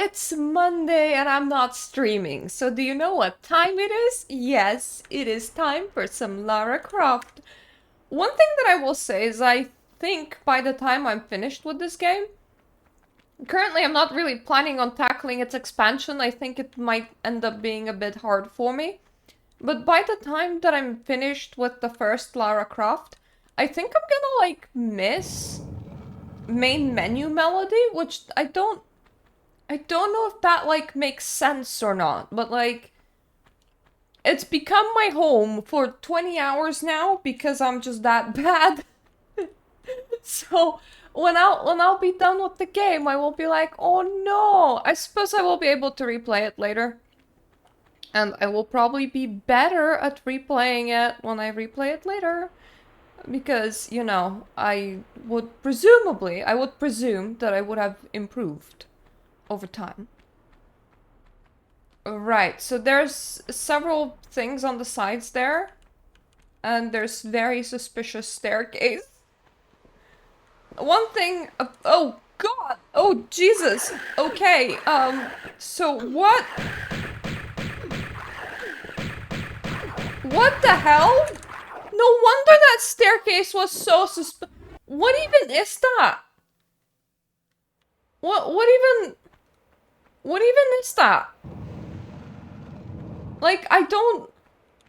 it's Monday and I'm not streaming. So do you know what time it is? Yes, it is time for some Lara Croft. One thing that I will say is I think by the time I'm finished with this game, currently I'm not really planning on tackling its expansion. I think it might end up being a bit hard for me. But by the time that I'm finished with the first Lara Croft, I think I'm gonna like miss main menu melody, which I don't know if that, like, makes sense or not, but, like, it's become my home for 20 hours now because I'm just that bad. So, when I'll be done with the game, I will be like, oh no! I suppose I will be able to replay it later. And I will probably be better at replaying it when I replay it later. Because, you know, I would presume that I would have improved over time. Right, so there's several things on the sides there. And there's very suspicious staircase. One thing... oh, God! Oh, Jesus! Okay, so what? What the hell? No wonder that staircase was so What even is that? What even is that? Like, I don't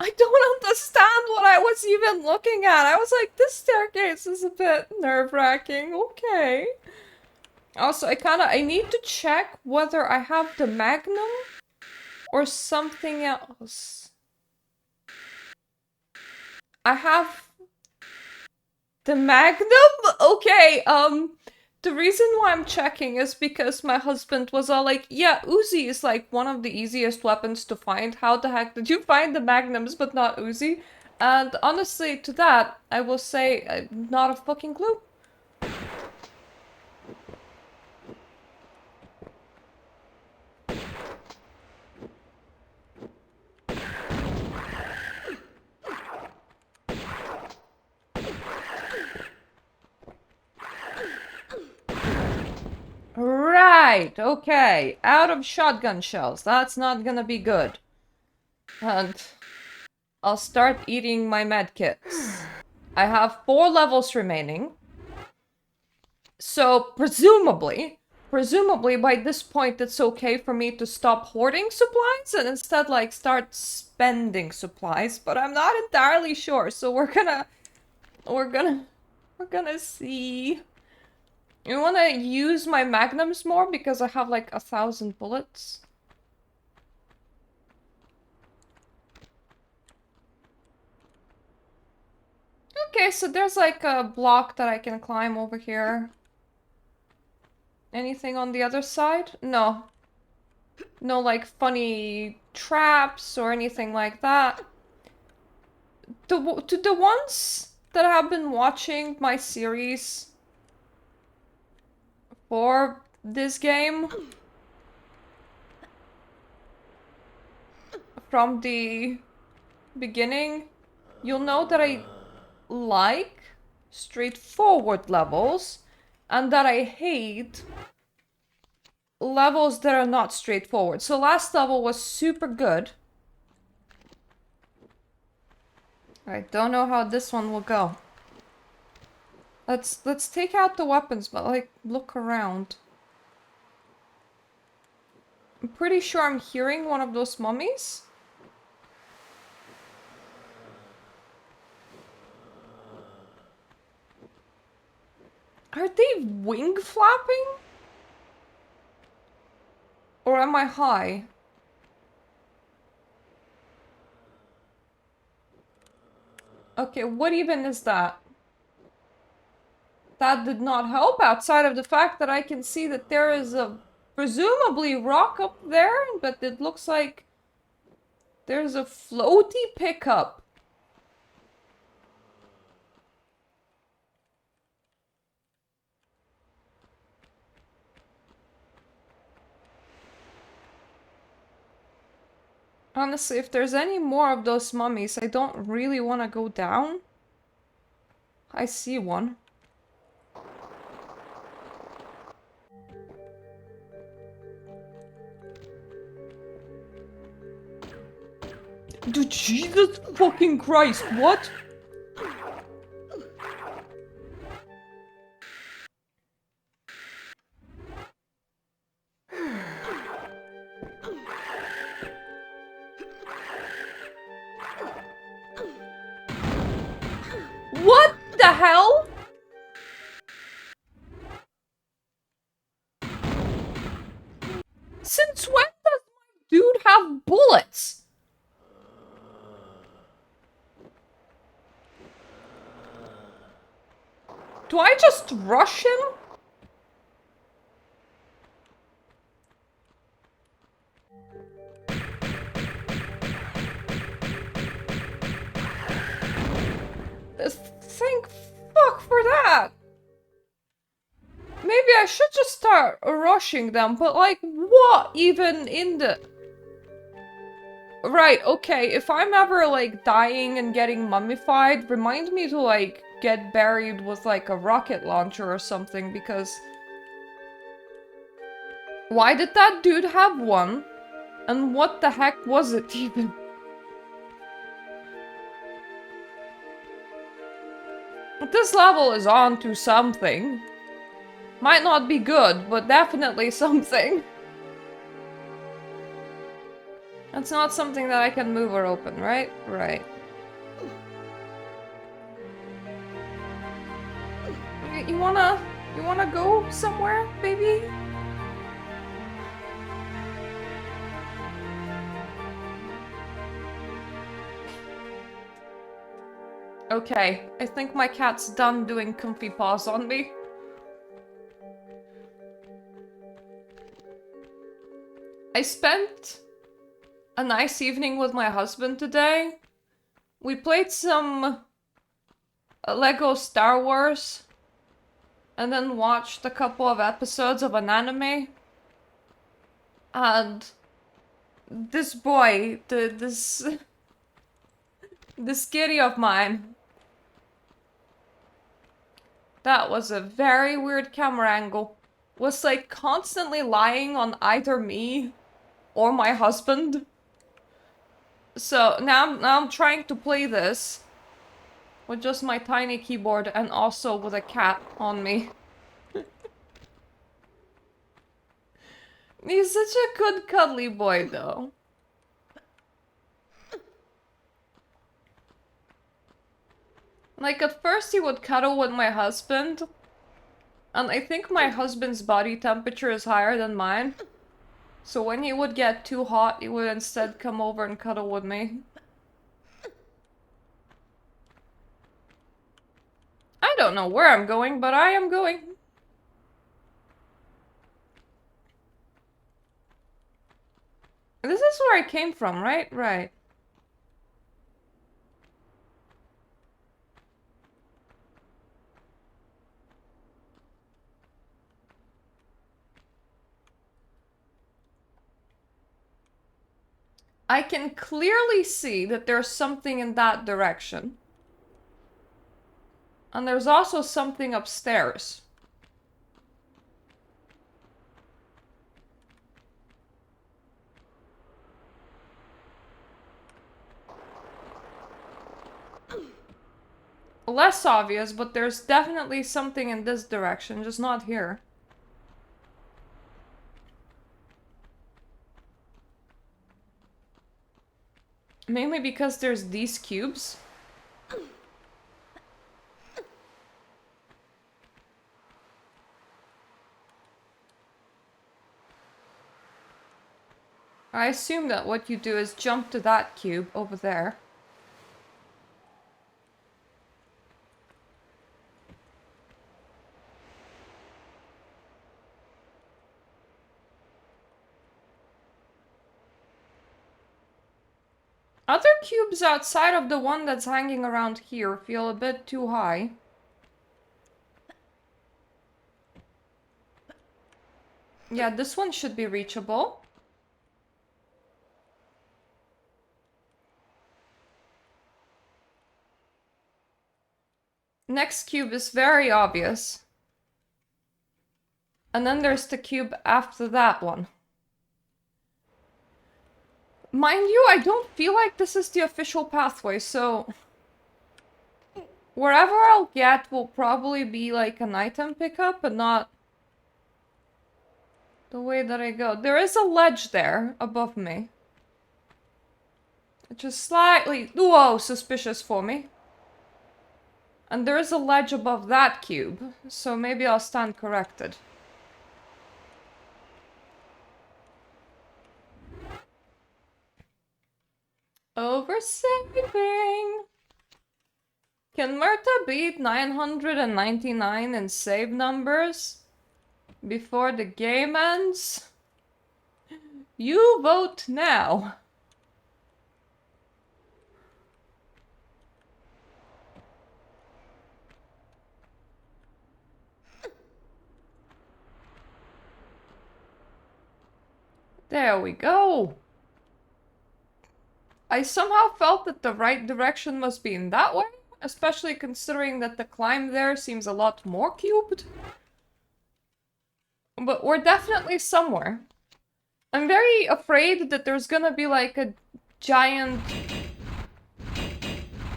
understand what I was even looking at. I was like, this staircase is a bit nerve-wracking. Okay. Also, I need to check whether I have the Magnum or something else. I have the Magnum? Okay, the reason why I'm checking is because my husband was all like, yeah, Uzi is like one of the easiest weapons to find. How the heck did you find the Magnums but not Uzi? And honestly, to that, I will say, not a fucking clue. Right, okay. Out of shotgun shells. That's not gonna be good. And I'll start eating my medkits. I have 4 levels remaining. So, presumably by this point it's okay for me to stop hoarding supplies and instead, like, start spending supplies, but I'm not entirely sure, so we're gonna see. You wanna use my magnums more because I have like 1,000 bullets? Okay, so there's like a block that I can climb over here. Anything on the other side? No. No, like, funny traps or anything like that. To the ones that have been watching my series for this game from the beginning, you'll know that I like straightforward levels and that I hate levels that are not straightforward. So last level was super good. I don't know how this one will go. Let's take out the weapons, but like look around. I'm pretty sure I'm hearing one of those mummies. Are they wing flapping? Or am I high? Okay, what even is that? That did not help outside of the fact that I can see that there is a presumably rock up there, but it looks like there's a floaty pickup. Honestly, if there's any more of those mummies, I don't really want to go down. I see one. Dude, Jesus fucking Christ, what? What the hell? Since when does my dude have bullets? Do I just rush him? Thank fuck for that. Maybe I should just start rushing them, but like, what even in the... Right, okay, if I'm ever like dying and getting mummified, remind me to like get buried with like a rocket launcher or something, because... Why did that dude have one? And what the heck was it even? This level is on to something. Might not be good, but definitely something. It's not something that I can move or open, right? Right. You wanna go somewhere, baby? Okay, I think my cat's done doing comfy paws on me. I spent a nice evening with my husband today. We played some Lego Star Wars and then watched a couple of episodes of an anime. And this boy, this kitty of mine, that was a very weird camera angle, was like constantly lying on either me or my husband. So now I'm trying to play this with just my tiny keyboard and also with a cat on me. He's such a good cuddly boy though. Like at first he would cuddle with my husband, and I think my husband's body temperature is higher than mine. So when he would get too hot, he would instead come over and cuddle with me. I don't know where I'm going, but I am going. This is where I came from, right? Right. I can clearly see that there's something in that direction. And there's also something upstairs. Less obvious, but there's definitely something in this direction, just not here. Mainly because there's these cubes. I assume that what you do is jump to that cube over there. Other cubes outside of the one that's hanging around here feel a bit too high. Yeah, this one should be reachable. Next cube is very obvious. And then there's the cube after that one. Mind you, I don't feel like this is the official pathway, so... Wherever I'll get will probably be like an item pickup, but not the way that I go. There is a ledge there above me. Which is slightly, whoa, suspicious for me. And there is a ledge above that cube, so maybe I'll stand corrected. Oversaving! Can Mirta beat 999 in save numbers before the game ends? You vote now. There we go. I somehow felt that the right direction must be in that way, especially considering that the climb there seems a lot more cubed. But we're definitely somewhere. I'm very afraid that there's gonna be like a giant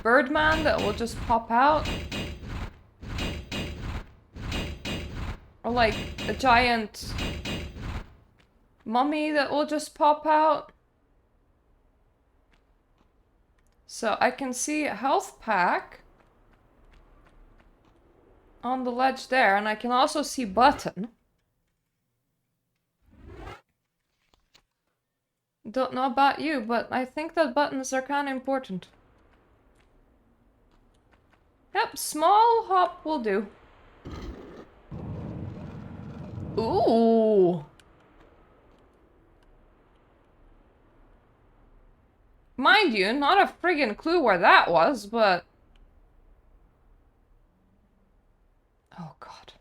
birdman that will just pop out. Or like a giant mummy that will just pop out. So I can see a health pack on the ledge there, and I can also see button. Don't know about you, but I think that buttons are kind of important. Yep, small hop will do. Ooh. Mind you, not a friggin' clue where that was, but... Oh, God.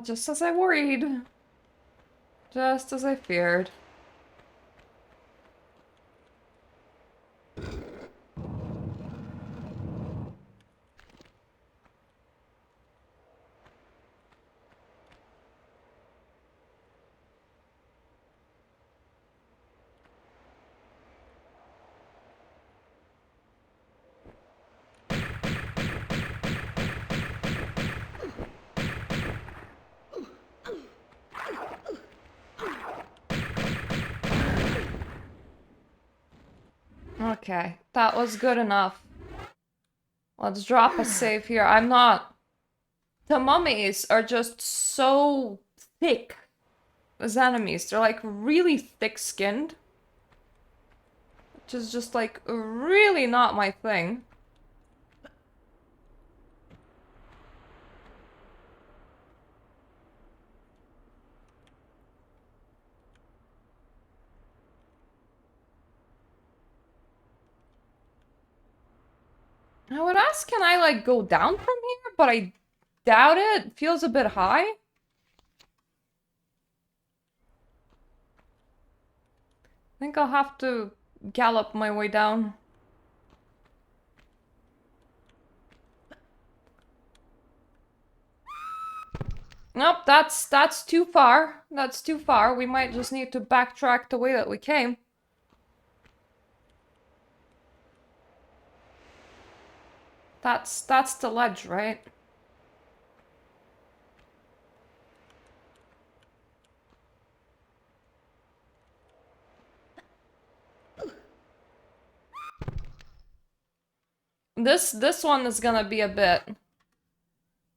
Just as I worried. Just as I feared. Okay, that was good enough. Let's drop a save here. I'm not... The mummies are just so thick as enemies. They're like really thick-skinned. Which is just like really not my thing. I would ask, can I like go down from here? But I doubt it. It feels a bit high. I think I'll have to gallop my way down. Nope, that's too far. That's too far. We might just need to backtrack the way that we came. That's the ledge, right? This one is gonna be a bit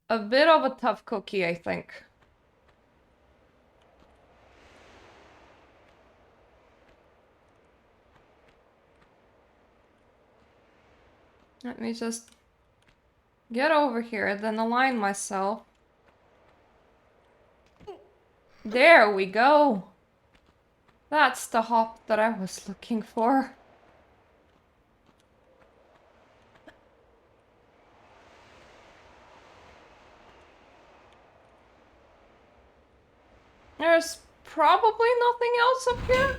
of a tough cookie, I think. Let me just get over here, then align myself. There we go. That's the hop that I was looking for. There's probably nothing else up here.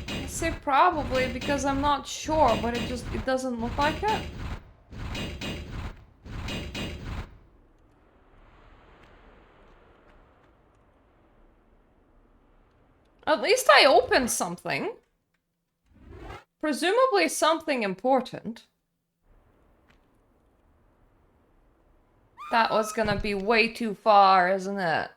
I say probably because I'm not sure, but it doesn't look like it. At least I opened something. Presumably something important. That was gonna be way too far, isn't it?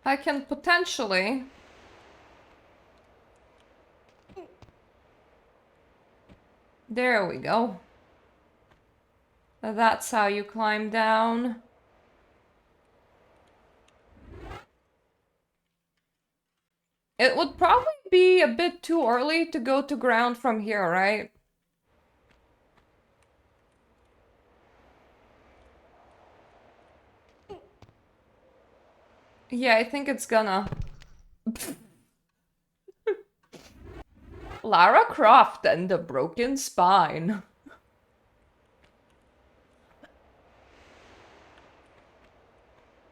I can potentially... There we go. That's how you climb down. It would probably be a bit too early to go to ground from here, right? Yeah, I think it's gonna. Lara Croft and the broken spine.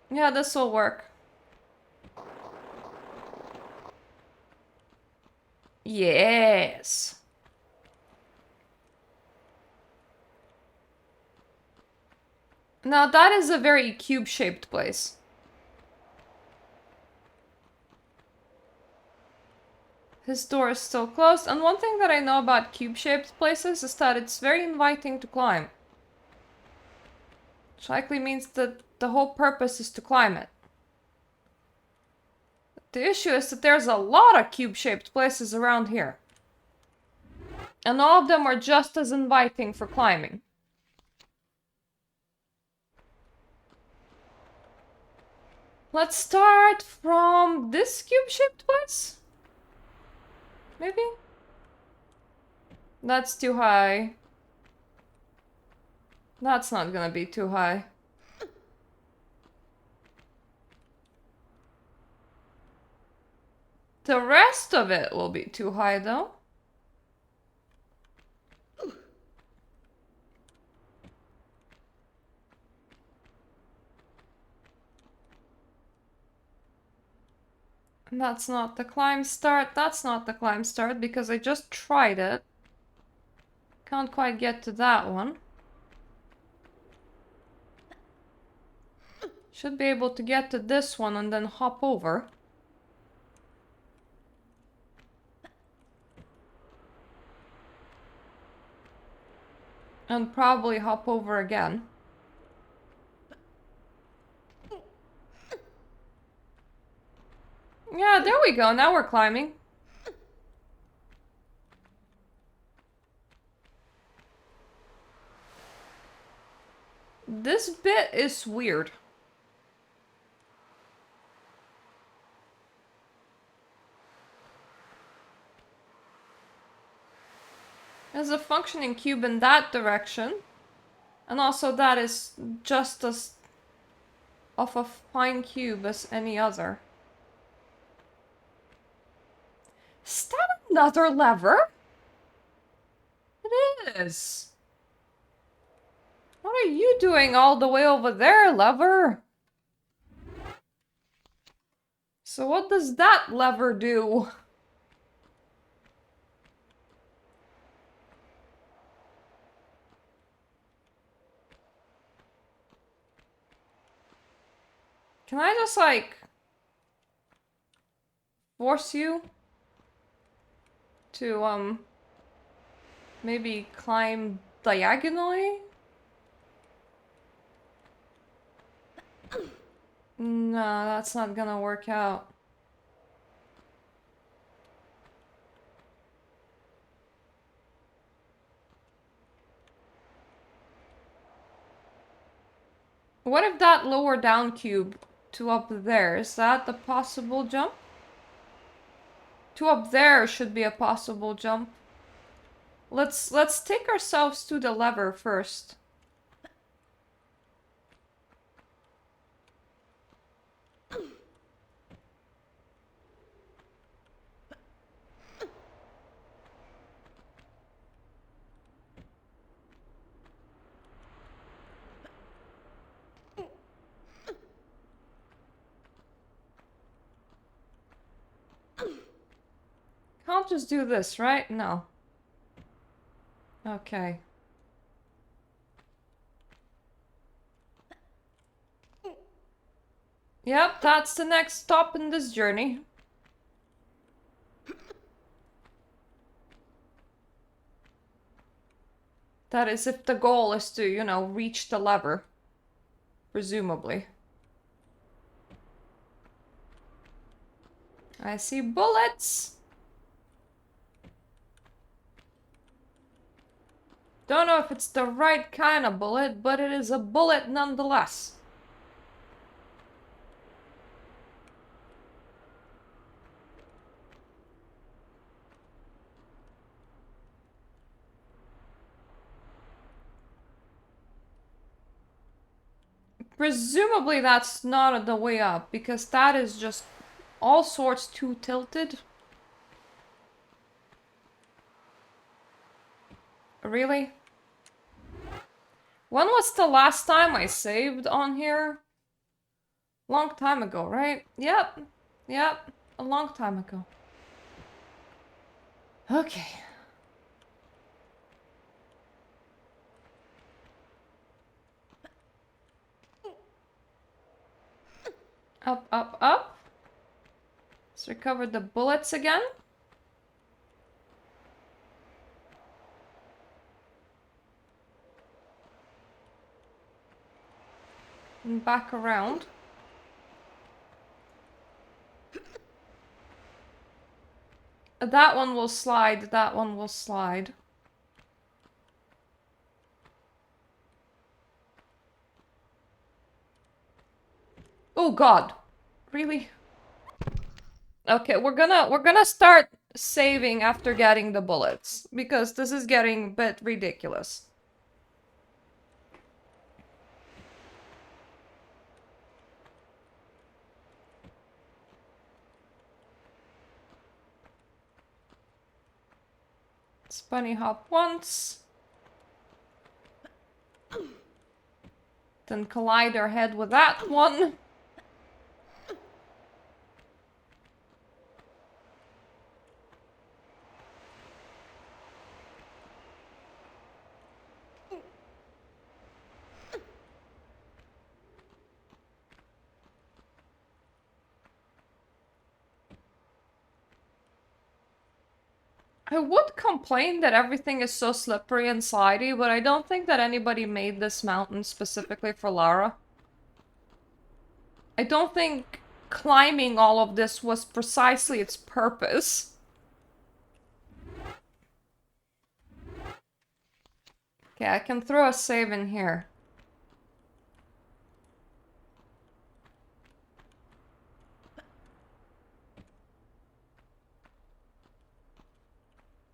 Yeah, this will work. Yes. Now that is a very cube-shaped place. His door is still closed, and one thing that I know about cube-shaped places is that it's very inviting to climb. Which likely means that the whole purpose is to climb it. The issue is that there's a lot of cube-shaped places around here. And all of them are just as inviting for climbing. Let's start from this cube-shaped place? Maybe? That's too high. That's not gonna be too high. The rest of it will be too high, though. That's not the climb start. That's not the climb start because I just tried it. Can't quite get to that one. Should be able to get to this one and then hop over. And probably hop over again. Yeah, there we go. Now we're climbing. This bit is weird. There's a functioning cube in that direction. And also that is just as of a fine cube as any other. Is that another lever? It is. What are you doing all the way over there, lever? So what does that lever do? Can I just, like, force you to, maybe climb diagonally? No, that's not gonna work out. What if that lower down cube to up there, is that the possible jump? To up there should be a possible jump. Let's take ourselves to the lever first. can't just do this, right? No. Okay. Yep, that's the next stop in this journey. That is if the goal is to, you know, reach the lever. Presumably. I see bullets! Don't know if it's the right kind of bullet, but it is a bullet nonetheless. Presumably that's not the way up, because that is just all sorts too tilted. Really? When was the last time I saved on here? Long time ago, right? Yep. Yep. A long time ago. Okay. Up, up, up. Let's recover the bullets again. And back around. That one will slide, that one will slide. Oh god. Really? Okay, we're gonna start saving after getting the bullets, because this is getting a bit ridiculous. Let's bunny hop once. Then collide our head with that one. I would complain that everything is so slippery and slidey, but I don't think that anybody made this mountain specifically for Lara. I don't think climbing all of this was precisely its purpose. Okay, I can throw a save in here.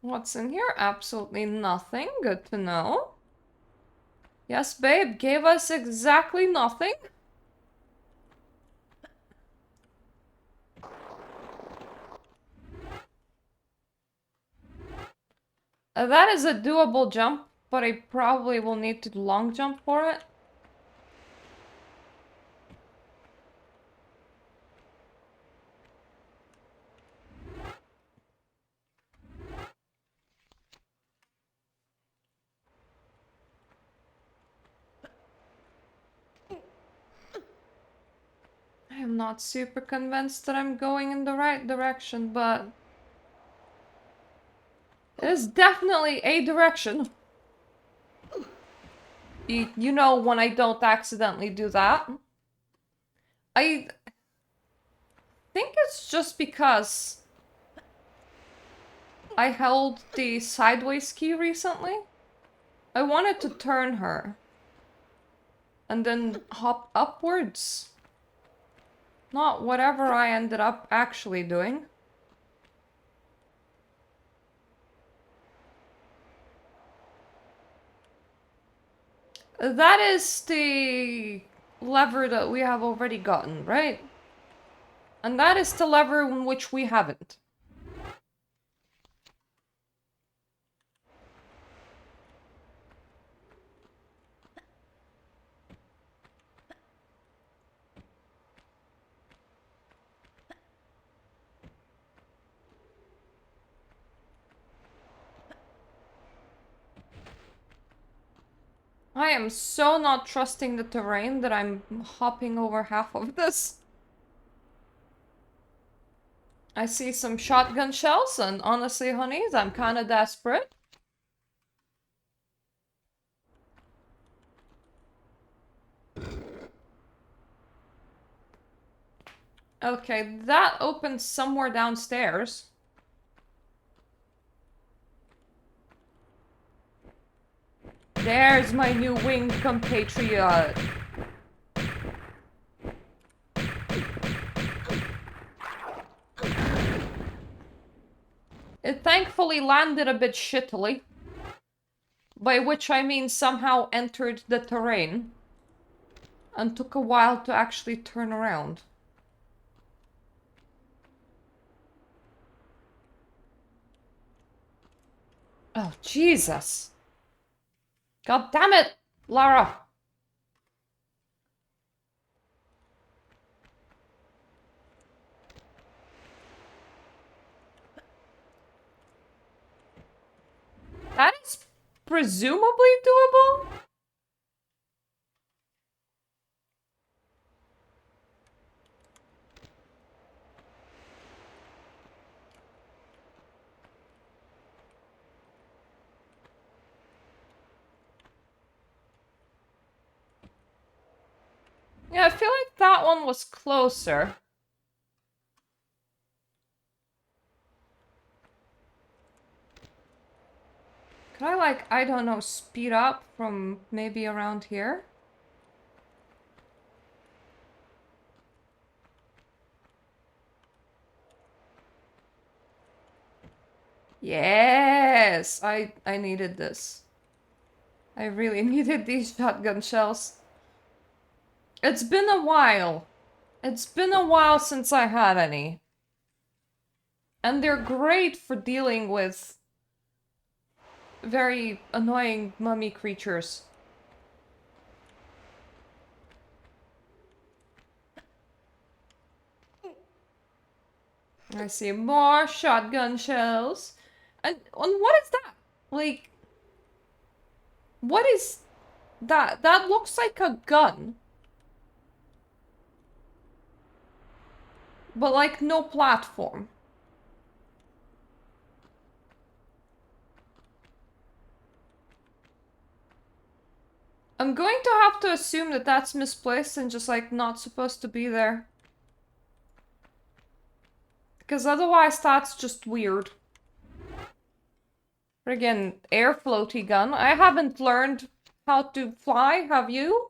What's in here? Absolutely nothing. Good to know. Yes, babe, gave us exactly nothing. That is a doable jump, but I probably will need to long jump for it. I am not super convinced that I'm going in the right direction, but it is definitely a direction. You know when I don't accidentally do that. I think it's just because I held the sideways key recently. I wanted to turn her and then hop upwards. Not whatever I ended up actually doing. That is the lever that we have already gotten, right? And that is the lever in which we haven't. I am so not trusting the terrain that I'm hopping over half of this. I see some shotgun shells, and honestly, honeys, I'm kind of desperate. Okay, that opens somewhere downstairs. There's my new winged compatriot. It thankfully landed a bit shittily. By which I mean somehow entered the terrain. And took a while to actually turn around. Oh, Jesus. God damn it, Lara. That is presumably doable? Yeah, I feel like that one was closer. Could I, like, I don't know, speed up from maybe around here? Yes! I needed this. I really needed these shotgun shells. It's been a while. It's been a while since I had any. And they're great for dealing with very annoying mummy creatures. I see more shotgun shells. And what is that? Like, what is that? That looks like a gun. But like no platform. I'm going to have to assume that that's misplaced and just like not supposed to be there. Because otherwise that's just weird. Friggin' air floaty gun. I haven't learned how to fly, have you?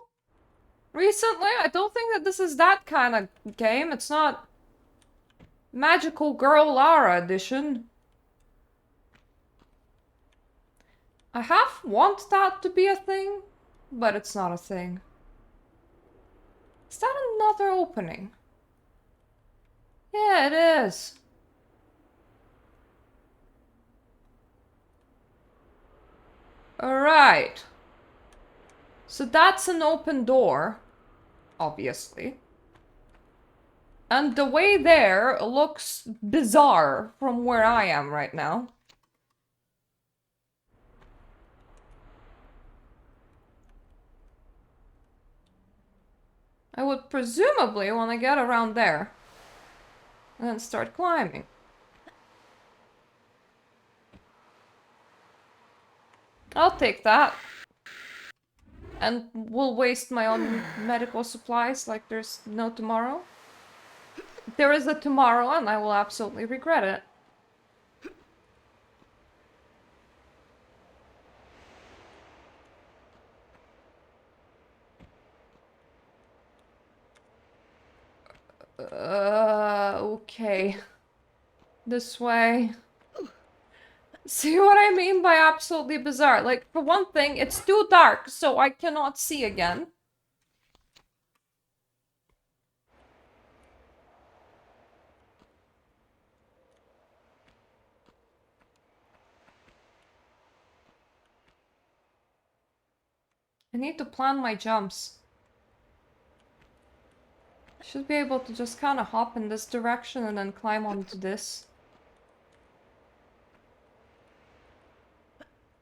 Recently? I don't think that this is that kind of game. It's not Magical Girl Lara edition. I half want that to be a thing, but it's not a thing. Is that another opening? Yeah, it is. Alright. So that's an open door, obviously. And the way there looks bizarre from where I am right now. I would presumably want to get around there. And then start climbing. I'll take that. And will waste my own medical supplies like there's no tomorrow. There is a tomorrow and I will absolutely regret it. Okay. This way. See what I mean by absolutely bizarre? Like, for one thing, it's too dark, so I cannot see again. I need to plan my jumps. I should be able to just kind of hop in this direction and then climb onto this.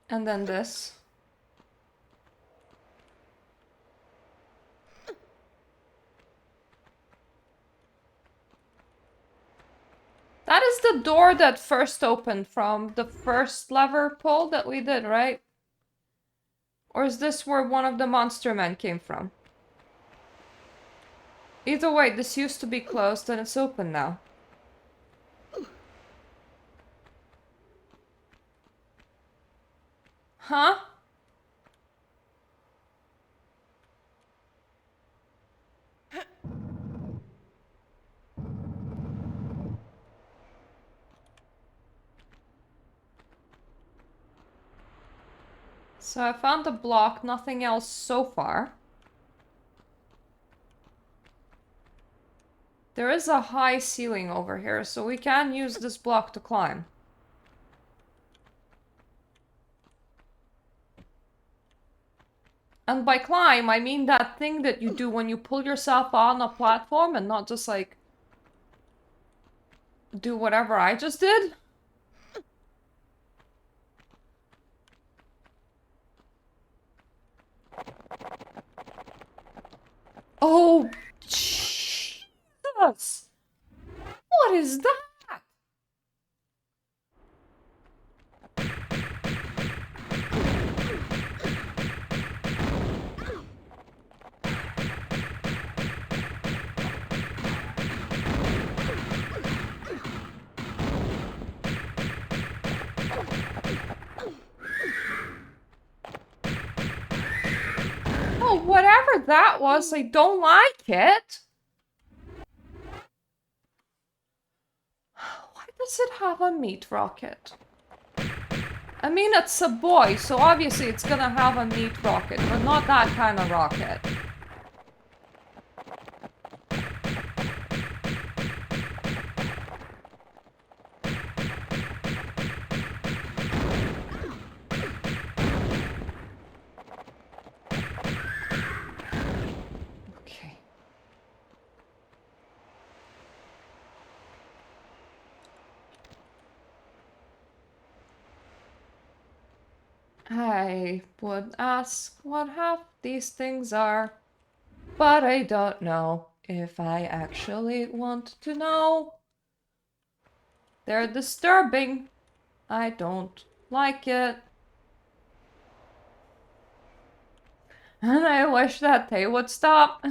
And then this. That is the door that first opened from the first lever pull that we did, right? Or is this where one of the monster men came from? Either way, this used to be closed and it's open now. Huh? So I found the block, nothing else so far. There is a high ceiling over here, so we can use this block to climb. And by climb, I mean that thing that you do when you pull yourself on a platform and not just like do whatever I just did. Oh, Jesus! What is that? Oh, whatever that was, I don't like it. Why does it have a meat rocket? I mean, it's a boy, so obviously it's gonna have a meat rocket, but not that kind of rocket. Okay. I would ask what half these things are, but I don't know if I actually want to know. They're disturbing. I don't like it. And I wish that they would stop.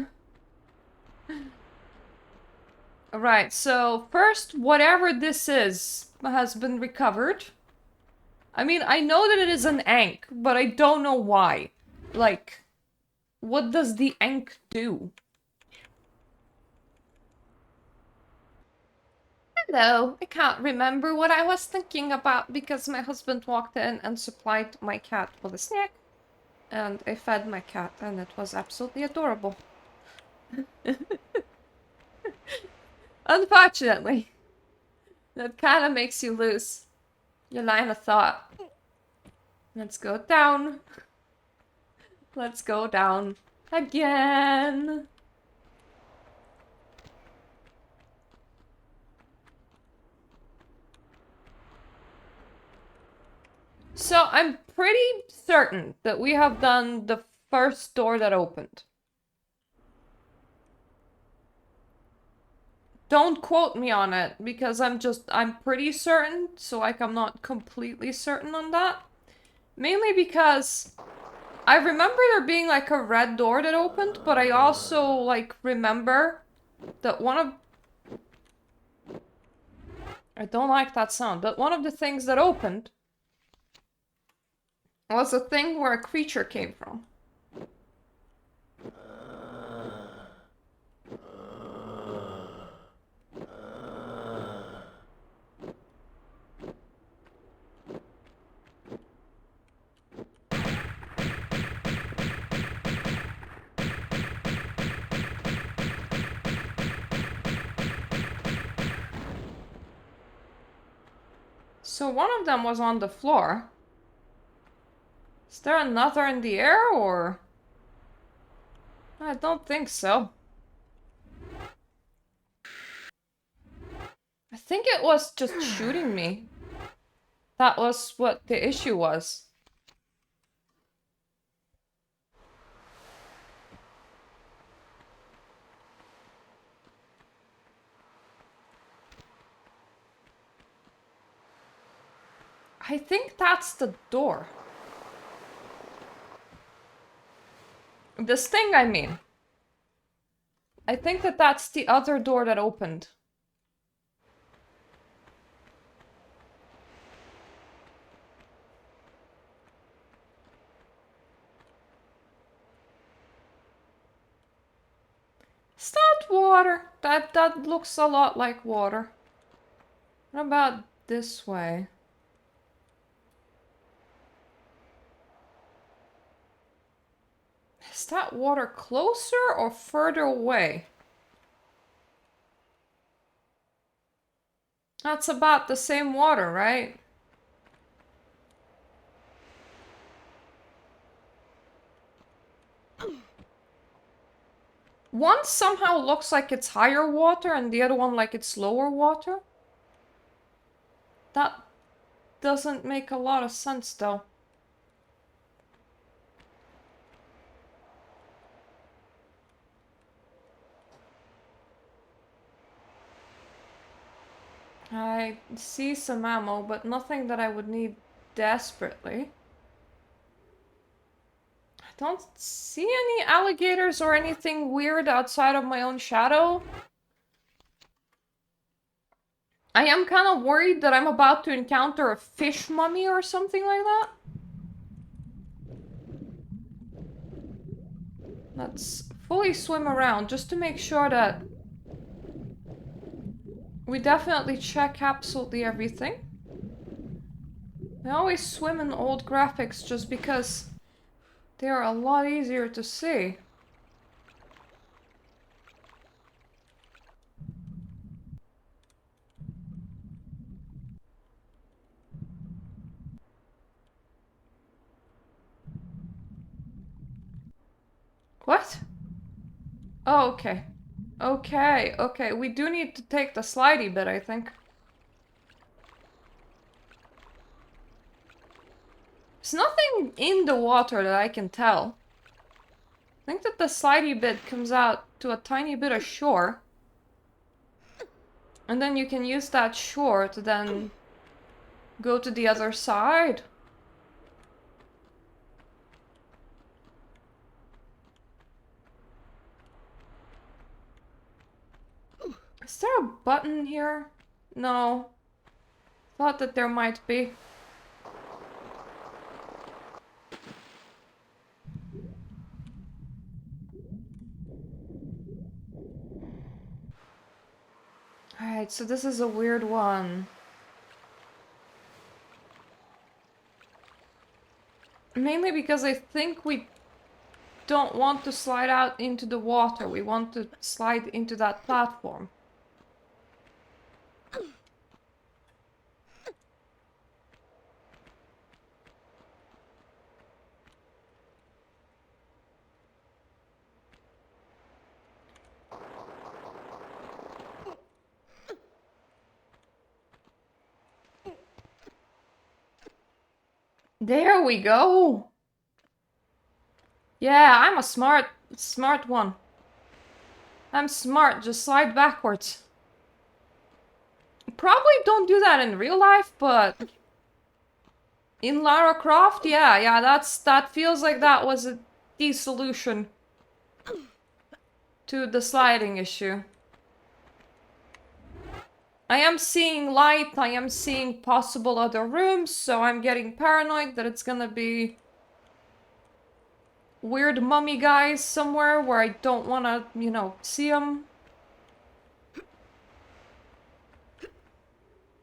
Right, so first, whatever this is has been recovered. I mean, I know that it is an ankh, but I don't know why. Like, what does the ankh do? Hello, I can't remember what I was thinking about because my husband walked in and supplied my cat with a snack. And I fed my cat, and it was absolutely adorable. Unfortunately, that kind of makes you lose your line of thought. Let's go down. Let's go down again. So I'm pretty certain that we have done the first door that opened. Don't quote me on it, because I'm pretty certain, so like I'm not completely certain on that. Mainly because I remember there being like a red door that opened, but I also like remember that one of... I don't like that sound, but one of the things that opened was a thing where a creature came from. So one of them was on the floor. Is there another in the air, or...? I don't think so. I think it was just shooting me. That was what the issue was. I think that's the door. This thing, I mean. I think that that's the other door that opened. It's not water. That looks a lot like water. What about this way? Is that water closer or further away? That's about the same water, right? One somehow looks like it's higher water and the other one like it's lower water. That doesn't make a lot of sense though. I see some ammo, but nothing that I would need desperately. I don't see any alligators or anything weird outside of my own shadow. I am kind of worried that I'm about to encounter a fish mummy or something like that. Let's fully swim around just to make sure that we definitely check absolutely everything. I always swim in old graphics just because they are a lot easier to see. What? Oh, okay. Okay, okay. We do need to take the slidey bit, I think. There's nothing in the water that I can tell. I think that the slidey bit comes out to a tiny bit of shore. And then you can use that shore to then go to the other side. Is there a button here? No. Thought that there might be. Alright, so this is a weird one. Mainly because I think we don't want to slide out into the water. We want to slide into that platform. There we go! Yeah, I'm a smart one. I'm smart, just slide backwards. Probably don't do that in real life, but in Lara Croft, yeah, that feels like that was the solution to the sliding issue. I am seeing light, I am seeing possible other rooms, so I'm getting paranoid that it's gonna be weird mummy guys somewhere where I don't wanna, you know, see them.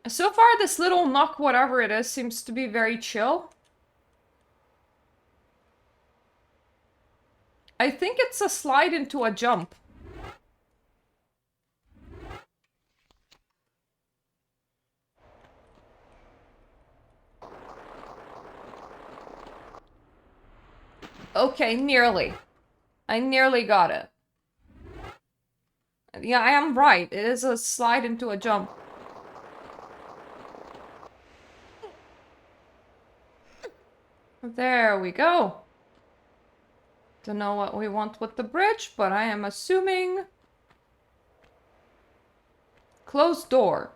So far, this little knock, whatever it is, seems to be very chill. I think it's a slide into a jump. Okay, nearly. I nearly got it. Yeah, I am right. It is a slide into a jump. There we go. Don't know what we want with the bridge, but I am assuming... Closed door.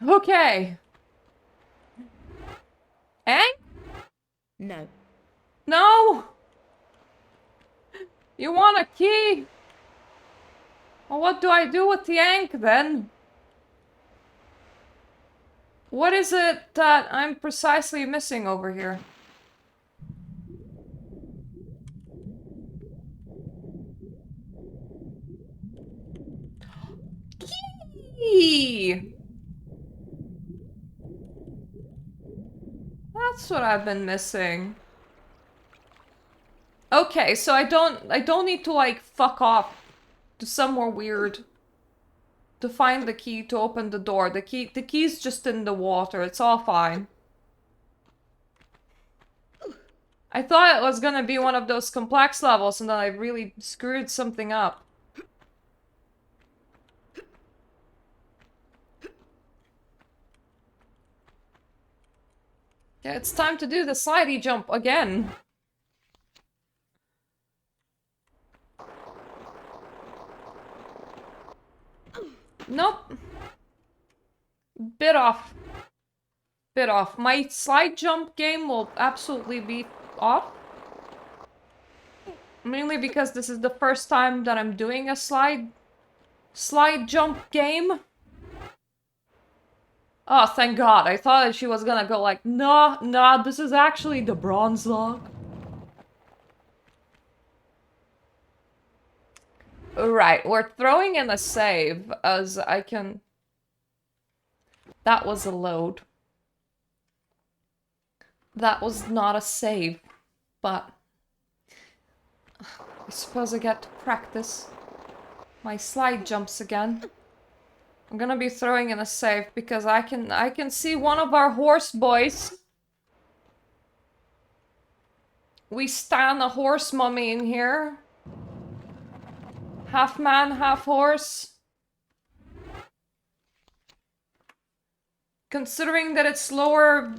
Okay. Hank? No. No! You want a key? Well, what do I do with the Hank then? What is it that I'm precisely missing over here? Key! That's what I've been missing. Okay, so I don't need to like fuck off to somewhere weird to find the key to open the door. The key's just in the water. It's all fine. I thought it was gonna be one of those complex levels and then I really screwed something up. Yeah, it's time to do the slidey jump again. Nope. Bit off. Bit off. My slide jump game will absolutely be off. Mainly because this is the first time that I'm doing a slide jump game. Oh, thank God. I thought that she was gonna go like, nah, this is actually the bronze log. Right, we're throwing in a save as I can... That was a load. That was not a save, but... I suppose I get to practice my slide jumps again. I'm gonna be throwing in a save because I can see one of our horse boys. We stand a horse mummy in here. Half man, half horse. Considering that it's lower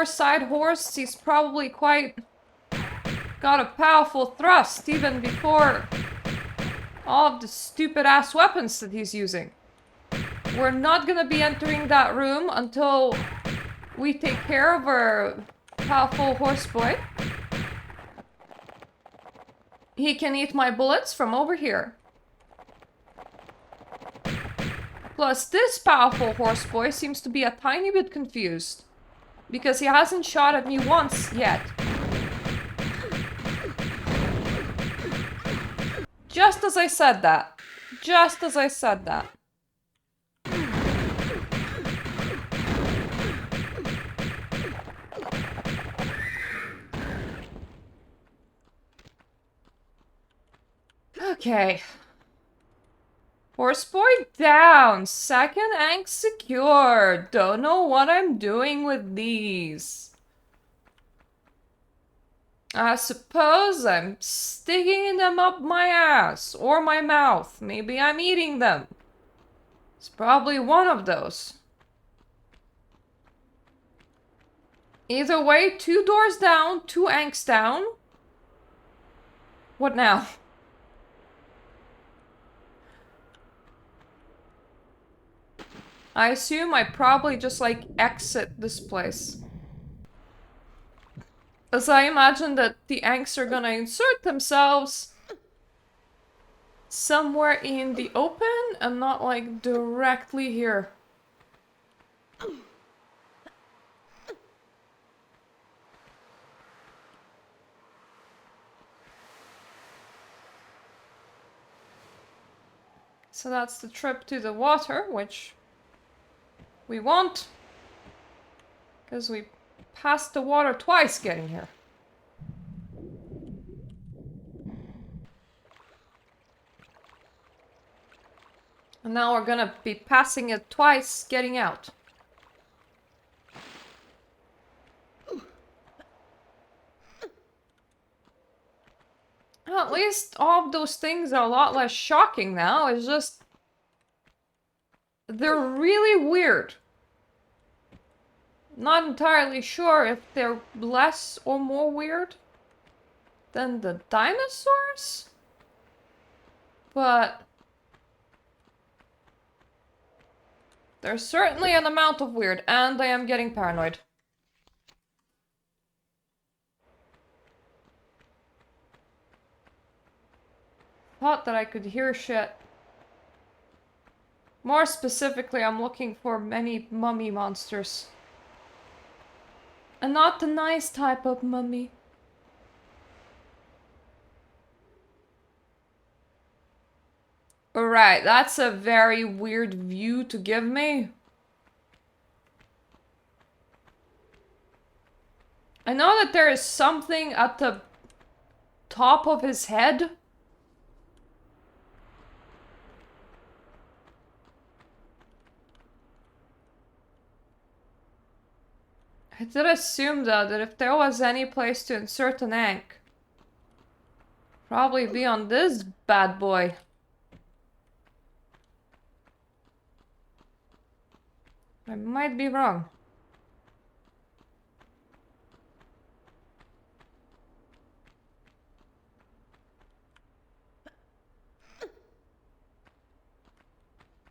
side horse, he's probably quite got a powerful thrust even before all of the stupid ass weapons that he's using. We're not gonna be entering that room until we take care of our powerful horse boy. He can eat my bullets from over here. Plus, this powerful horse boy seems to be a tiny bit confused. Because he hasn't shot at me once yet. Just as I said that. Just as I said that. Okay. Horse boy down. Second ank secure. Don't know what I'm doing with these. I suppose I'm sticking them up my ass or my mouth. Maybe I'm eating them. It's probably one of those. Either way, 2 doors down, 2 anks down. What now? I assume I probably just like exit this place. As I imagine that the anks are gonna insert themselves somewhere in the open and not like directly here. So that's the trip to the water, which we want. Because we passed the water twice getting here. And now we're gonna be passing it twice getting out. Well, at least all of those things are a lot less shocking now. It's just... they're really weird. Not entirely sure if they're less or more weird than the dinosaurs? But... There's certainly an amount of weird, and I am getting paranoid. Thought that I could hear shit. More specifically, I'm looking for many mummy monsters. And not the nice type of mummy. Alright, that's a very weird view to give me. I know that there is something at the top of his head. I did assume though that if there was any place to insert an ank, probably be on this bad boy. I might be wrong.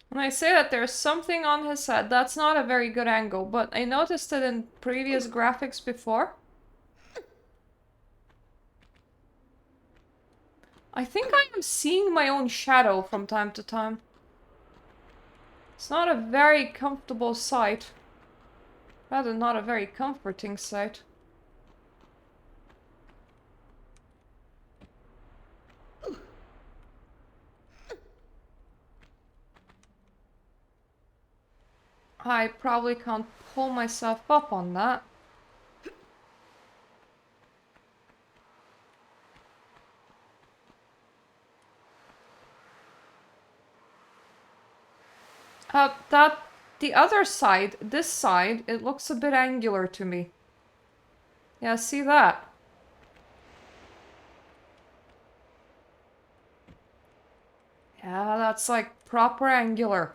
When I say that there's something on his head, that's not a very good angle, but I noticed it in previous graphics before. I think I am seeing my own shadow from time to time. It's not a very comfortable sight. Rather, not a very comforting sight. I probably can't pull myself up on that. The other side, this side, it looks a bit angular to me. Yeah, see that? Yeah, that's like proper angular.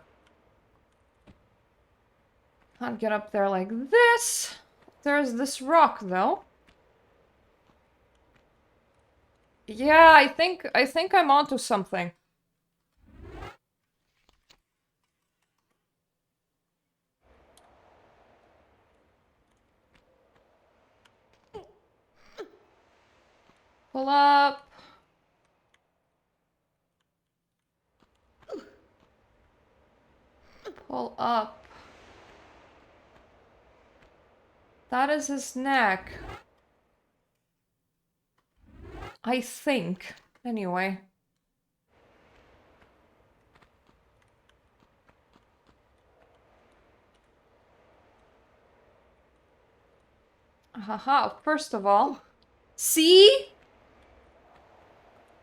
Can't get up there like this. There's this rock though. Yeah, I think I'm onto something. Pull up. Pull up. That is his neck. I think. Anyway. Haha, first of all. See?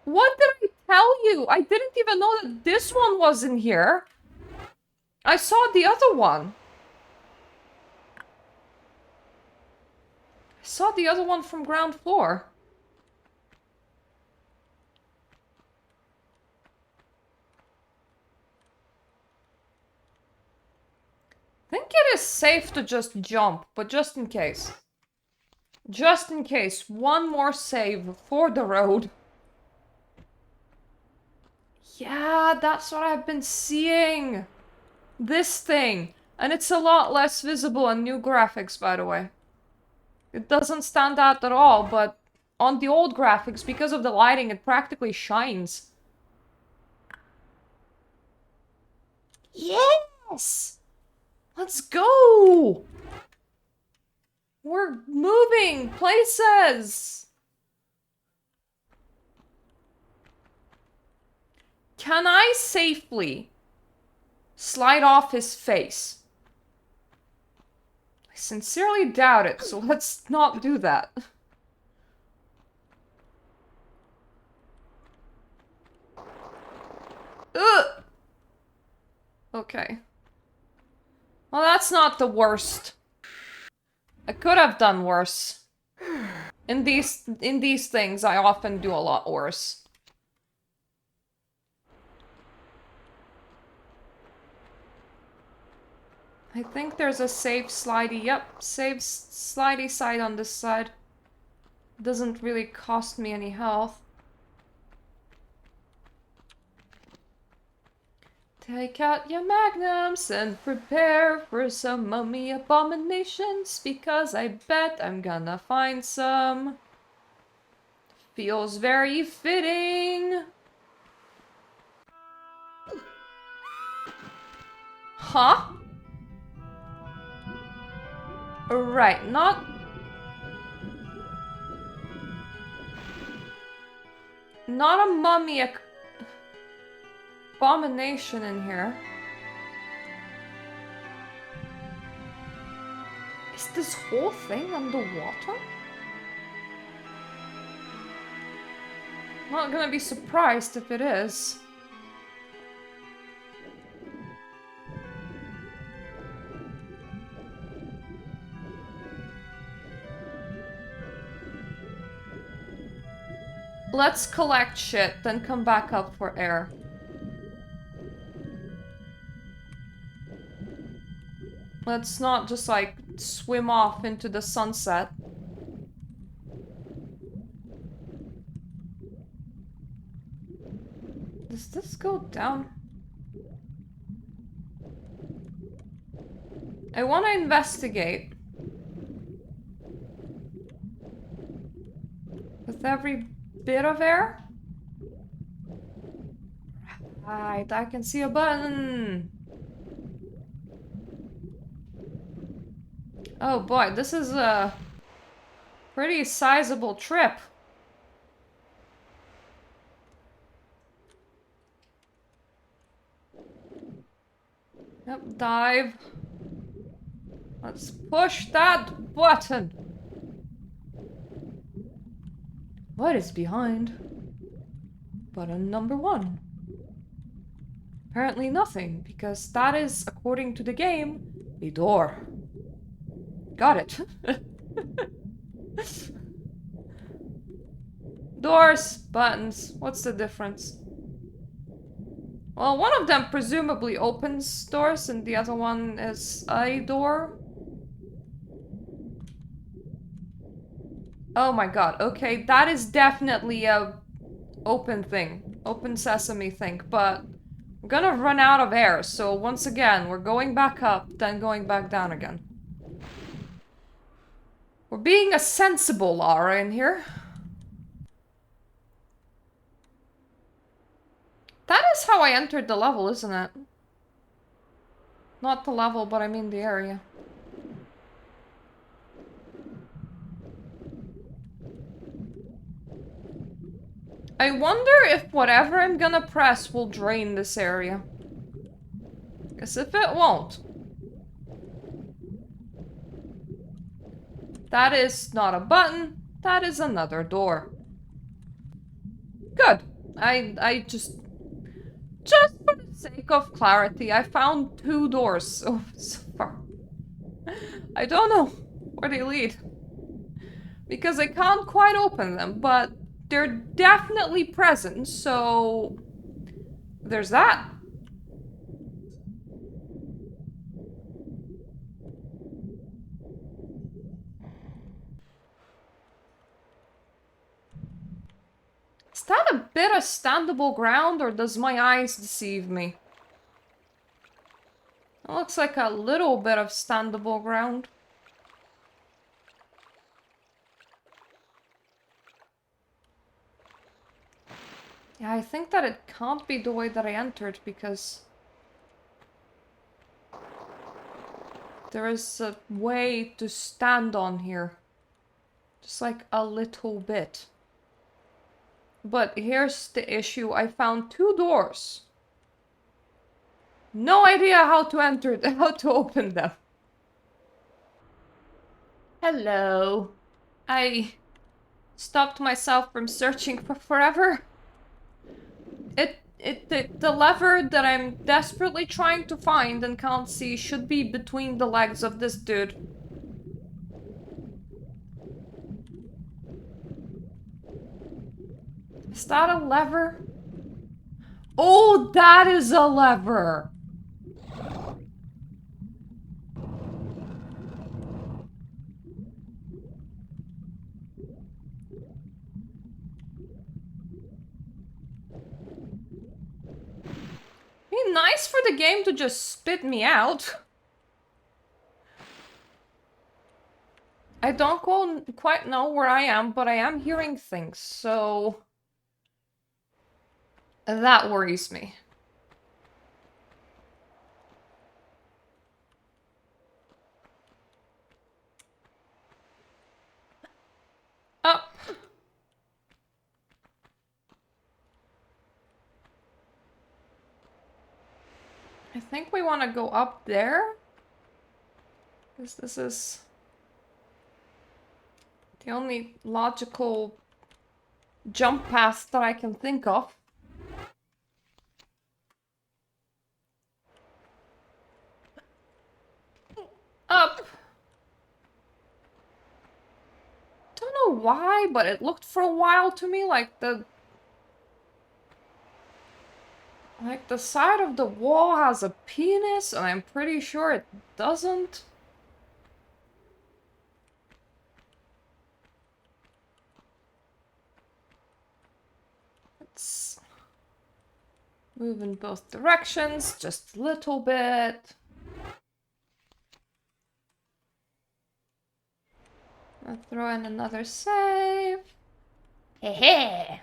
What did I tell you? I didn't even know that this one was in here. I saw the other one. I saw the other one from ground floor. I think it is safe to just jump, but just in case. Just in case, one more save for the road. Yeah, that's what I've been seeing. This thing. And it's a lot less visible on new graphics, by the way. It doesn't stand out at all, but on the old graphics, because of the lighting, it practically shines. Yes! Let's go! We're moving places! Can I safely slide off his face? I sincerely doubt it, so let's not do that. Ugh! Okay. Well, that's not the worst. I could have done worse. In these things, I often do a lot worse. I think there's a safe slidey. Yep, safe slidey side on this side. Doesn't really cost me any health. Take out your magnums and prepare for some mummy abominations, because I bet I'm gonna find some. Feels very fitting. Huh? Right, not a mummy abomination in here. Is this whole thing underwater? Not gonna be surprised if it is. Let's collect shit, then come back up for air. Let's not just like swim off into the sunset. Does this go down? I want to investigate. With every bit of air? Right, I can see a button. Oh boy, this is a pretty sizable trip. Yep, dive. Let's push that button. What is behind button number 1? Apparently nothing, because that is, according to the game, a door. Got it. Doors, buttons, what's the difference? Well, one of them presumably opens doors and the other one is a door. Oh my god, okay, that is definitely a open thing. Open sesame thing, but we're gonna run out of air, so once again, we're going back up, then going back down again. We're being a sensible Lara in here. That is how I entered the level, isn't it? Not the level, but I mean the area. I wonder if whatever I'm gonna press will drain this area. Because if it won't... That is not a button, that is another door. Good. I just for the sake of clarity, I found 2 doors so far. I don't know where they lead. Because I can't quite open them, but they're definitely present, so... There's that. Is that a bit of standable ground, or does my eyes deceive me? It looks like a little bit of standable ground. Yeah, I think that it can't be the way that I entered, because... there is a way to stand on here. Just like a little bit. But here's the issue. I found 2 doors. No idea how to enter them, how to open them. Hello. I stopped myself from searching for forever. The lever that I'm desperately trying to find and can't see should be between the legs of this dude. Is that a lever? Oh, that is a lever! nice for the game to just spit me out. I don't quite know where I am, but I am hearing things, so... that worries me. Up. I think we want to go up there. Because this is the only logical jump path that I can think of. Up. Don't know why, but it looked for a while to me like the side of the wall has a penis, and I'm pretty sure it doesn't. Let's move in both directions, just a little bit. I'll throw in another save. Hehe.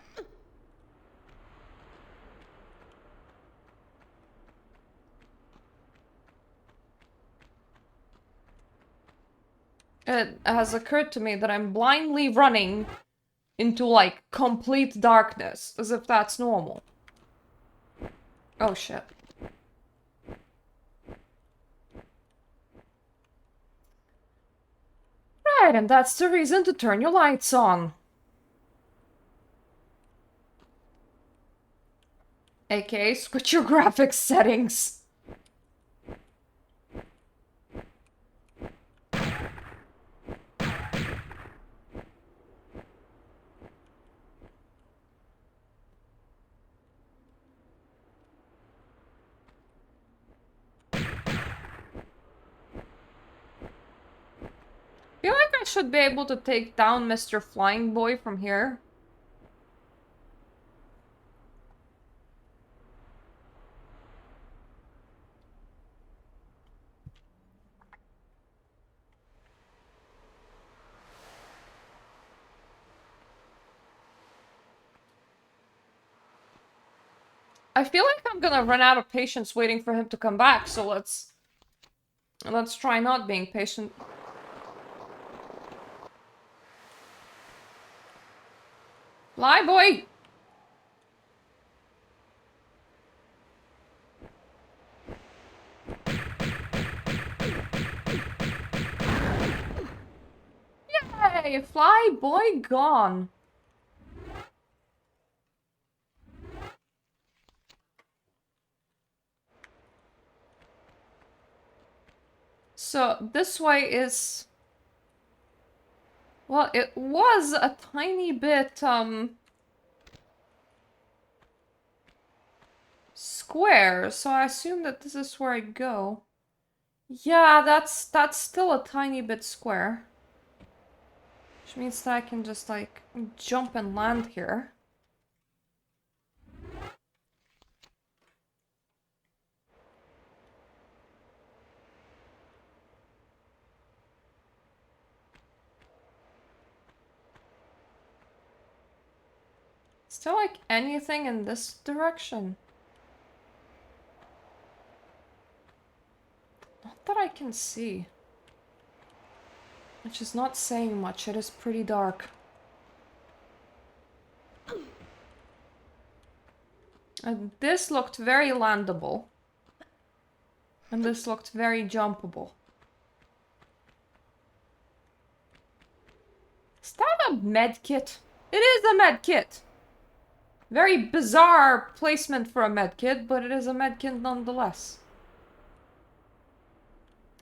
It has occurred to me that I'm blindly running into, like, complete darkness, as if that's normal. Oh shit. Right, and that's the reason to turn your lights on. AKA, switch your graphics settings. I feel like I should be able to take down Mr. Flying Boy from here. I feel like I'm gonna run out of patience waiting for him to come back, so let's try not being patient. Fly boy! Yay! Fly boy gone. So this way is... well, it was a tiny bit, square, so I assume that this is where I go. Yeah, that's still a tiny bit square. Which means that I can just, like, jump and land here. Is there, like, anything in this direction? Not that I can see. Which is not saying much, it is pretty dark. And this looked very landable. And this looked very jumpable. Is that a med kit? It is a med kit! Very bizarre placement for a med kit, but it is a med kit nonetheless.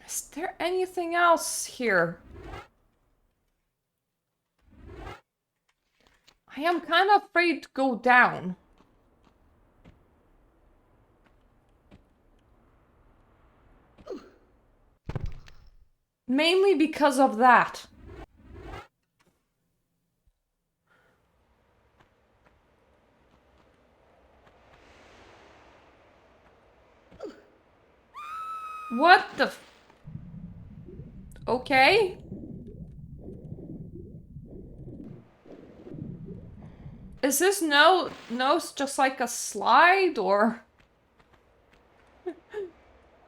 Is there anything else here? I am kind of afraid to go down. Mainly because of that. What the f- Okay. Is this nose just like a slide or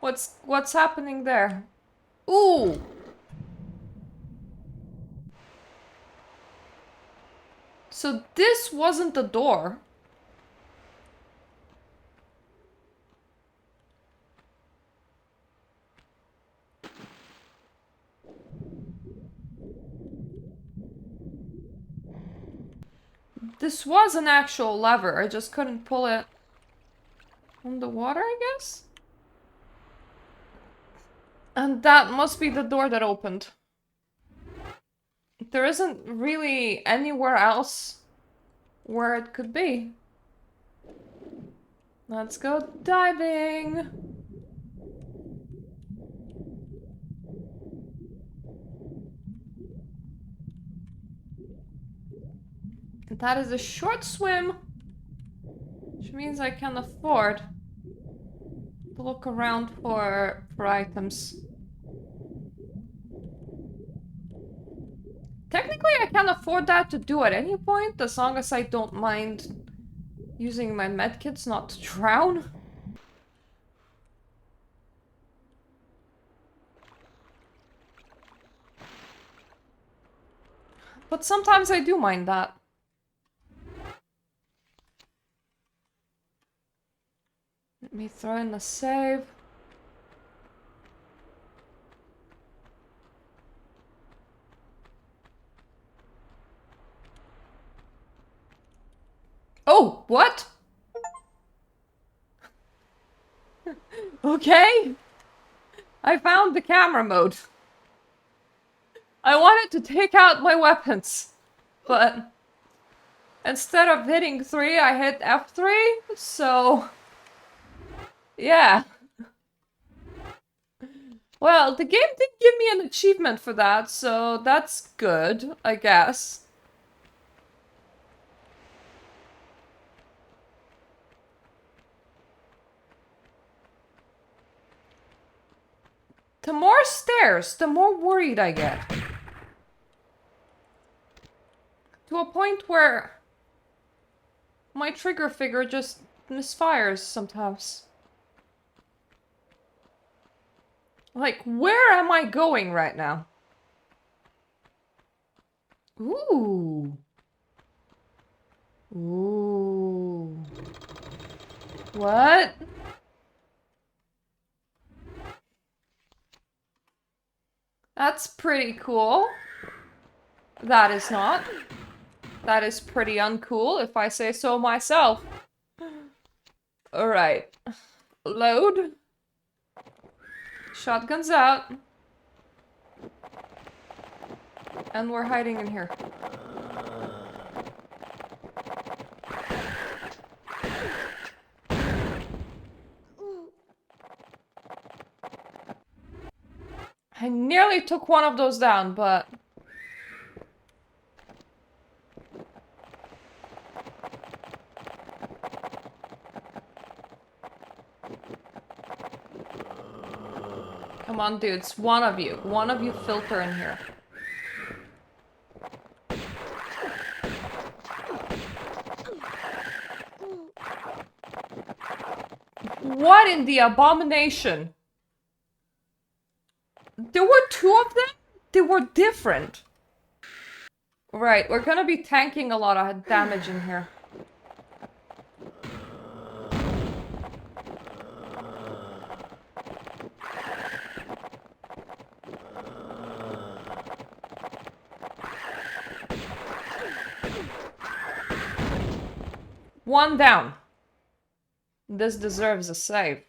what's happening there? Ooh. So this wasn't the door. This was an actual lever. I just couldn't pull it from the water, I guess? And that must be the door that opened. There isn't really anywhere else where it could be. Let's go diving. And that is a short swim, which means I can afford to look around for items. Technically, I can afford that to do at any point, as long as I don't mind using my medkits not to drown. But sometimes I do mind that. Let me throw in a save. Oh, what? Okay. I found the camera mode. I wanted to take out my weapons, but instead of hitting 3, I hit F3, so yeah. Well, the game did give me an achievement for that, so that's good, I guess. The more stairs, the more worried I get. To a point where my trigger finger just misfires sometimes. Like, where am I going right now? Ooh. Ooh. What? That's pretty cool. That is not. That is pretty uncool, if I say so myself. Alright. Load. Shotgun's out. And we're hiding in here. I nearly took one of those down, but... Come on, dudes. One of you. One of you filter in here. What in the abomination? There were 2 of them? They were different. Right, we're gonna be tanking a lot of damage in here. One down. This deserves a save.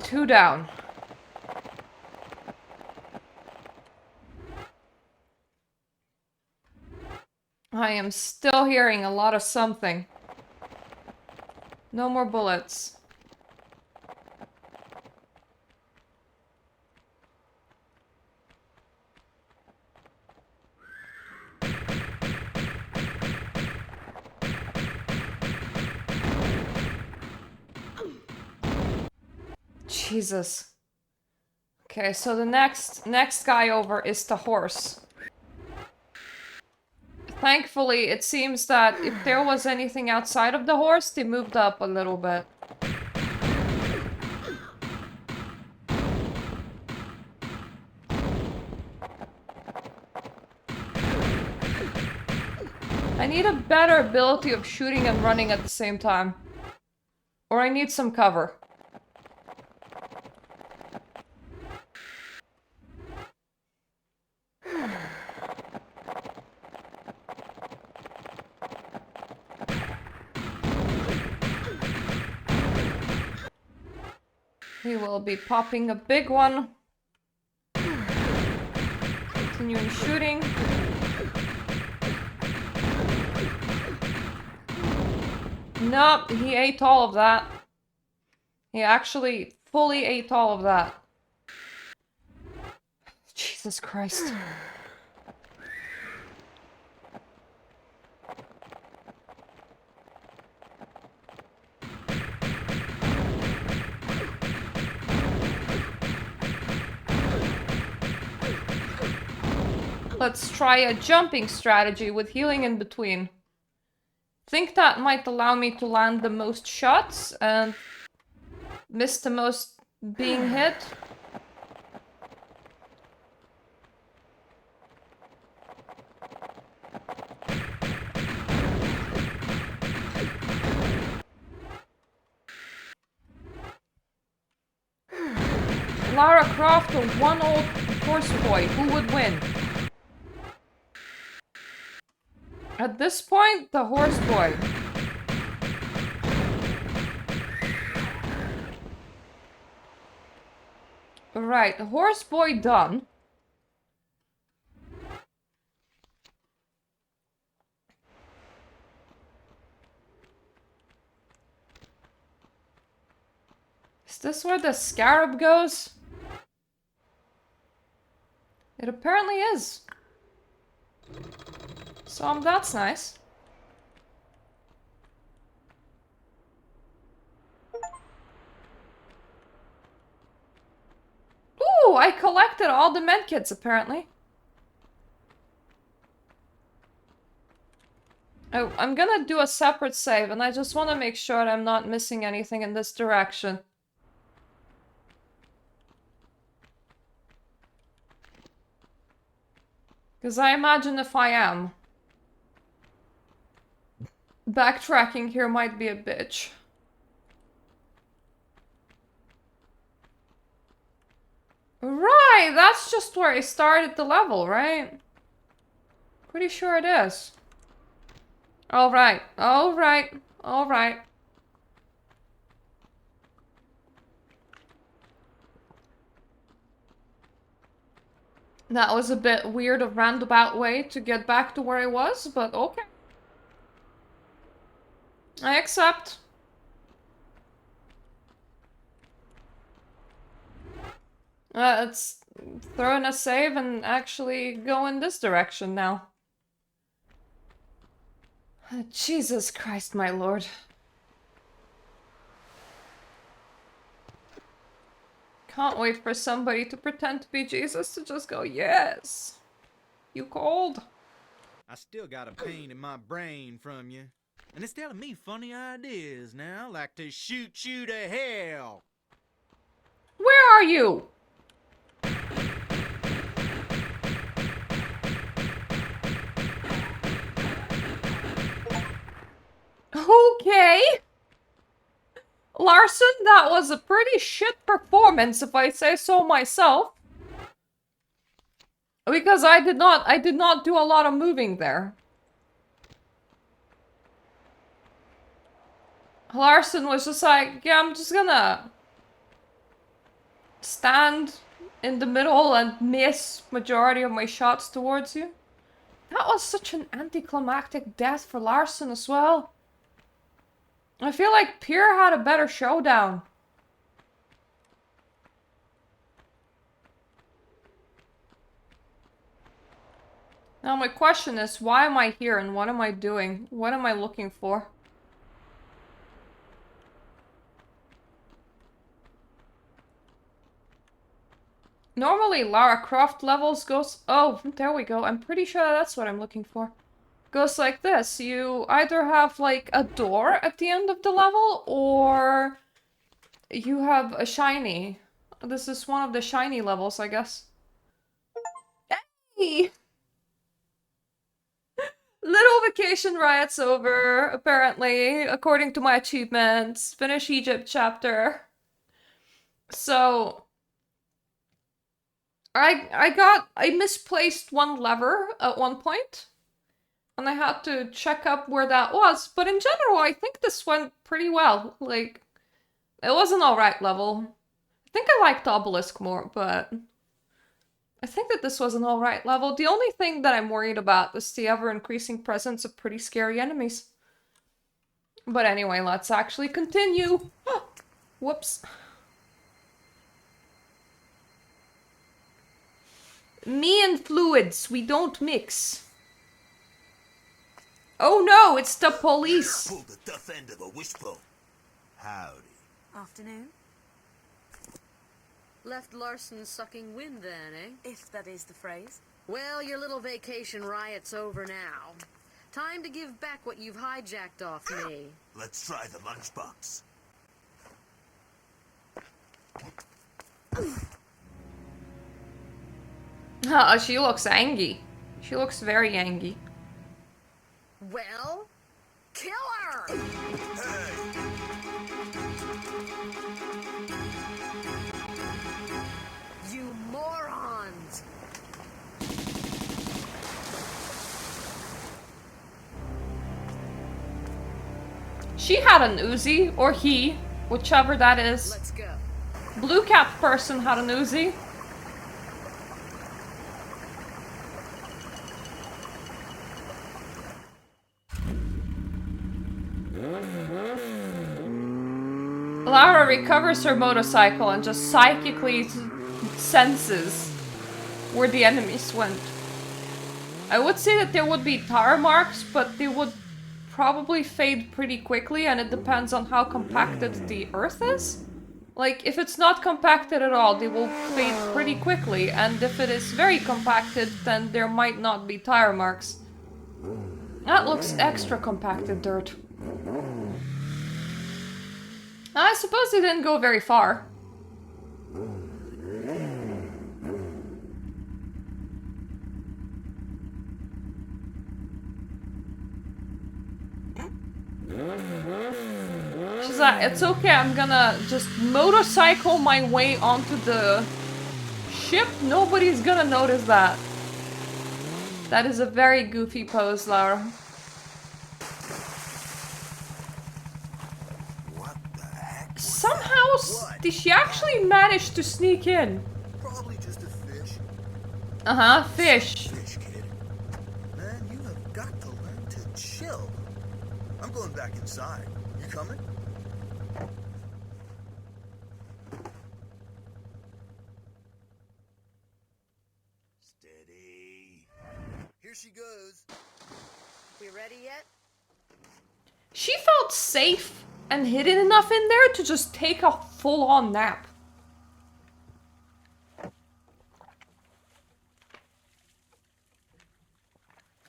Two down. I am still hearing a lot of something. No more bullets. Jesus. Okay, so the next guy over is the horse. Thankfully, it seems that if there was anything outside of the horse, they moved up a little bit. I need a better ability of shooting and running at the same time. Or I need some cover. We will be popping a big one. Continuing shooting. Nope, he ate all of that. He actually fully ate all of that. Jesus Christ. Let's try a jumping strategy with healing in between. Think that might allow me to land the most shots and miss the most being hit. Lara Croft or one old horse boy, who would win? At this point, the horse boy. Right, the horse boy done. Is this where the scarab goes? It apparently is. So that's nice. Ooh, I collected all the medkits apparently. Oh, I'm gonna do a separate save and I just want to make sure that I'm not missing anything in this direction. Because I imagine if I am, backtracking here might be a bitch. Right, that's just where I started the level, right? Pretty sure it is. Alright, alright, alright. That was a bit weird, a roundabout way to get back to where I was, but okay. I accept. Let's throw in a save and actually go in this direction now. Jesus Christ, my lord. Can't wait for somebody to pretend to be Jesus to just go, yes. You cold? I still got a pain in my brain from you. And it's telling me funny ideas now, like to shoot you to hell. Where are you? Okay. Larson, that was a pretty shit performance, if I say so myself. Because I did not do a lot of moving there. Larson was just like, yeah, I'm just gonna stand in the middle and miss majority of my shots towards you. That was such an anticlimactic death for Larson as well. I feel like Pierre had a better showdown. Now my question is, why am I here and what am I doing? What am I looking for? Normally Lara Croft levels goes... Oh, there we go. I'm pretty sure that's what I'm looking for. Goes like this. You either have like a door at the end of the level, or you have a shiny. This is one of the shiny levels, I guess. Hey! Little vacation riot's over, apparently, according to my achievements. Finish Egypt chapter. So... I misplaced one lever at one point, and I had to check up where that was, but in general, I think this went pretty well. Like, it was an alright level. I think I liked Obelisk more, but I think that this was an alright level. The only thing that I'm worried about is the ever-increasing presence of pretty scary enemies. But anyway, let's actually continue. Whoops. Me and fluids, we don't mix. Oh no, it's the police. Pulled the tough end of a wishbone. Howdy. Afternoon. Left Larson sucking wind then, eh? If that is the phrase. Well, your little vacation riot's over now. Time to give back what you've hijacked off me. Let's try the lunchbox. She looks angry. She looks very angry. Well, kill her! You morons! She had an Uzi, or he, whichever that is. Let's go. Blue cap person had an Uzi. Lara recovers her motorcycle and just psychically senses where the enemies went. I would say that there would be tire marks, but they would probably fade pretty quickly, and it depends on how compacted the earth is. Like, if it's not compacted at all, they will fade pretty quickly, and if it is very compacted, then there might not be tire marks. That looks extra compacted dirt. I suppose they didn't go very far. She's like, it's okay, I'm gonna just motorcycle my way onto the ship. Nobody's gonna notice that. That is a very goofy pose, Lara. What the heck? Somehow, did she actually manage to sneak in? Probably just a fish. Uh-huh, fish. Fish, kid. Man, you have got to learn to chill. I'm going back inside. You coming? Steady. Here she goes. We ready yet? She felt safe and hidden enough in there to just take a full-on nap.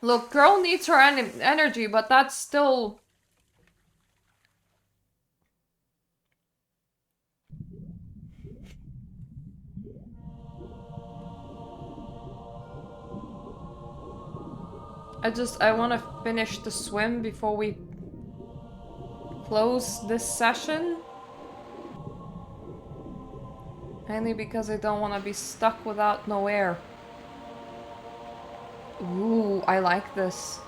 Look, girl needs her energy, but that's still... I want to finish the swim before we close this session. Mainly because I don't want to be stuck without no air. Ooh, I like this.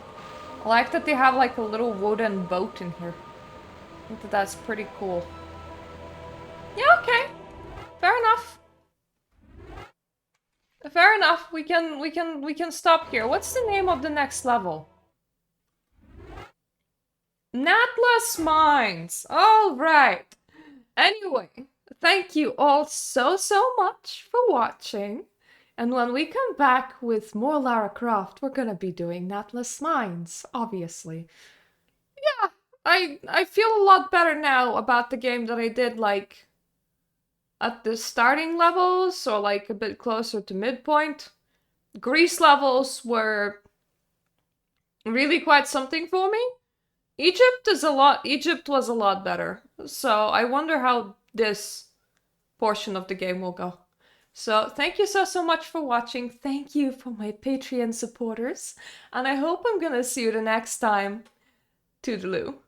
I like that they have like a little wooden boat in here. I think that that's pretty cool. Yeah, okay. Fair enough. Fair enough. We can stop here. What's the name of the next level? Natless Mines. All right. Anyway, thank you all so much for watching. And when we come back with more Lara Croft, we're gonna be doing Natless Mines, obviously. Yeah, I feel a lot better now about the game than I did like at the starting levels, or like a bit closer to midpoint. Greece levels were really quite something for me. Egypt was a lot better. So I wonder how this portion of the game will go. So thank you so much for watching. Thank you for my Patreon supporters. And I hope I'm gonna see you the next time. Toodaloo.